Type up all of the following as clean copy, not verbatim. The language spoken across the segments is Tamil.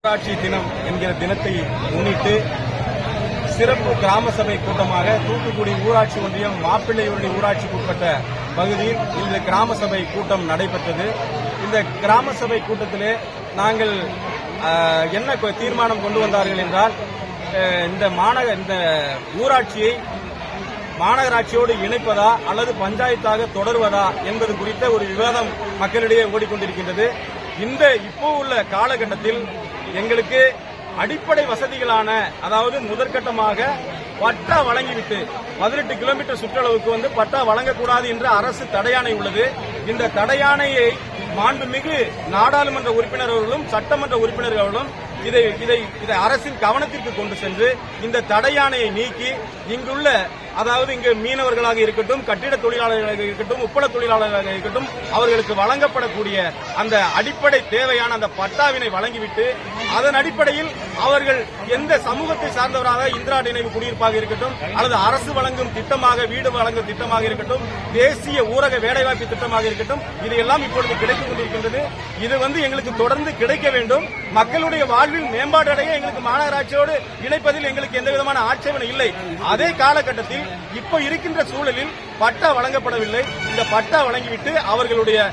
ஊராட்சி தினம் என்கிற தினத்தை முன்னிட்டு சிறப்பு கிராம சபை கூட்டமாக தூத்துக்குடி ஊராட்சி ஒன்றியம் மாப்பிள்ளையூரணி ஊராட்சிக்கு உட்பட்ட பகுதியில் இந்த கிராம சபை கூட்டம் நடைபெற்றது. இந்த கிராம சபை கூட்டத்திலே நாங்கள் என்ன தீர்மானம் கொண்டு வந்தார்கள் என்றால், இந்த ஊராட்சியை மாநகராட்சியோடு இணைப்பதா அல்லது பஞ்சாயத்தாக தொடர்வதா என்பது குறித்த ஒரு விவாதம் மக்களிடையே ஓடிக்கொண்டிருக்கின்றது. இப்போ உள்ள காலகட்டத்தில் எங்களுக்கு அடிப்படை வசதிகளான, அதாவது முதற்கட்டமாக பட்டா வழங்கிவிட்டு 18 கிலோமீட்டர் சுற்றளவுக்கு பட்டா வழங்கக்கூடாது என்ற அரசு தடையாணை உள்ளது. இந்த தடையாணையை மாண்புமிகு நாடாளுமன்ற உறுப்பினர் அவர்களும் சட்டமன்ற உறுப்பினர்களும் இதை அரசின் கவனத்திற்கு கொண்டு சென்று இந்த தடையாணையை நீக்கி இங்குள்ள, அதாவது இங்கு மீனவர்களாக இருக்கட்டும், கட்டிட தொழிலாளர்களாக இருக்கட்டும், உப்பள தொழிலாளர்களாக இருக்கட்டும், அவர்களுக்கு வழங்கப்படக்கூடிய அந்த அடிப்படை தேவையான அந்த பட்டாவினை வழங்கிவிட்டு அதன் அடிப்படையில் அவர்கள் எந்த சமூகத்தை சார்ந்தவராக இந்திரா நினைவு குடியிருப்பாக இருக்கட்டும் அல்லது அரசு வழங்கும் திட்டமாக வீடு வழங்கும் திட்டமாக இருக்கட்டும், தேசிய ஊரக வேலைவாய்ப்பு திட்டமாக இருக்கட்டும், இதையெல்லாம் இப்பொழுது கிடைத்துக் கொண்டிருக்கின்றது. இது எங்களுக்கு தொடர்ந்து கிடைக்க வேண்டும். மக்களுடைய வாழ்வில் மேம்பாடு அடைய எங்களுக்கு மாநகராட்சியோடு இணைப்பதில் எங்களுக்கு எந்த விதமான ஆட்சேபனை இல்லை. அதே காலகட்டத்தில் இப்ப இருக்கின்ற சூழலில் பட்டா வழங்கப்படவில்லை. இந்த பட்டா வழங்கிவிட்டு அவர்களுடைய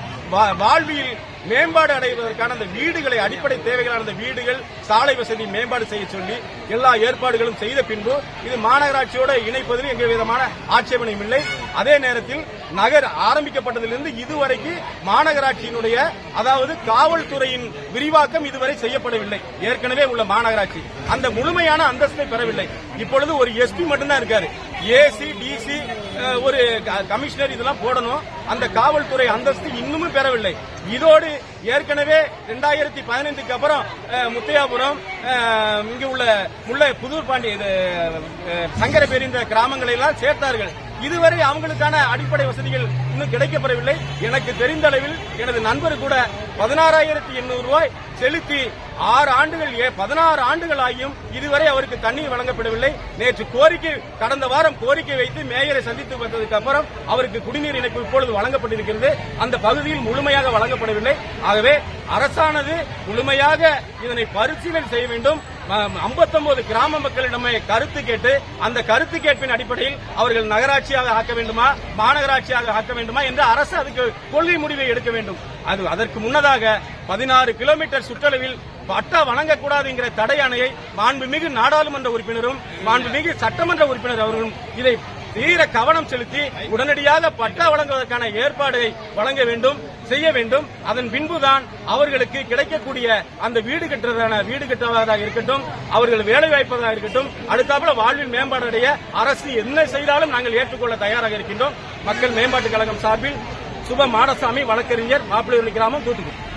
வாழ்வில் மேம்பாடு அடைவதற்கான அந்த வீடுகளை, அடிப்படை தேவைகளான அந்த வீடுகள், சாலை வசதி மேம்பாடு செய்ய சொல்லி எல்லா ஏற்பாடுகளும் செய்த பின்பு இது மாநகராட்சியோடு இணைப்பதில் எந்த விதமான ஆட்சேபனையும் இல்லை. அதே நேரத்தில் நகர் ஆரம்பிக்கப்பட்டதிலிருந்து இதுவரைக்கு மாநகராட்சியினுடைய, அதாவது காவல்துறையின் விரிவாக்கம் இதுவரை செய்யப்படவில்லை. ஏற்கனவே உள்ள மாநகராட்சி அந்த முழுமையான அந்தஸ்தை பெறவில்லை. இப்பொழுது ஒரு எஸ்பி மட்டும்தான் இருக்காரு. ஏசி, டிசி, ஒரு கமிஷனர் இதெல்லாம் போடணும். அந்த காவல்துறை அந்தஸ்து இன்னமும் பெறவில்லை. இதோடு ஏற்கனவே 2015க்கு அப்புறம் முத்தையாபுரம், இங்கு உள்ள புதூர்பாண்டி, சங்கரபேரி இந்த கிராமங்களை எல்லாம் சேர்த்தார்கள். இதுவரை அவங்களுக்கான அடிப்படை வசதிகள் இன்னும் கிடைக்கப்பெறவில்லை. எனக்கு தெரிந்த அளவில் எனது நண்பர் கூட 16,800 ரூபாய் செலுத்தி 16 ஆண்டுகள் ஆகியும் இதுவரை அவருக்கு தண்ணீர் வழங்கப்படவில்லை. நேற்று கடந்த வாரம் கோரிக்கை வைத்து மேயரை சந்தித்து வந்ததுக்கு அப்புறம் அவருக்கு குடிநீர் இணைப்பு இப்பொழுது வழங்கப்பட்டிருக்கிறது. அந்த பகுதியில் முழுமையாக வழங்கப்படவில்லை. ஆகவே அரசானது முழுமையாக இதனை பரிசீலனை செய்ய வேண்டும். 59 கிராம மக்களிடமே கருத்து கேட்டு அந்த கருத்து கேட்பின் அடிப்படையில் அவர்கள் நகராட்சியாக ஆக்க வேண்டுமா, மாநகராட்சியாக ஆக்க வேண்டுமா என்று அரசு அதுக்கு கொள்கை முடிவை எடுக்க வேண்டும். அதற்கு முன்னதாக 16 கிலோமீட்டர் சுற்றளவில் பட்டா வழங்கக்கூடாது என்கிற தடையாணையை மாண்புமிகு நாடாளுமன்ற உறுப்பினரும் மாண்புமிகு சட்டமன்ற உறுப்பினர் அவர்களும் இதை தீர கவனம் செலுத்தி உடனடியாக பட்டா வழங்குவதற்கான ஏற்பாடை வழங்க வேண்டும், செய்ய வேண்டும். அதன் பின்புதான் அவர்களுக்கு கிடைக்கக்கூடிய அந்த வீடு கட்டுவதாக இருக்கட்டும், அவர்கள் வேலை வாய்ப்பதாக இருக்கட்டும், அடுத்தாப்புல வாழ்வில் மேம்பாடு அரசு என்ன செய்தாலும் நாங்கள் ஏற்றுக்கொள்ள தயாராக இருக்கின்றோம். மக்கள் மேம்பாட்டுக் கழகம் சார்பில் சுப மாடசாமி, வழக்கறிஞர், மாப்பிள்ளையூரணி கிராமம், தூத்துக்குடி.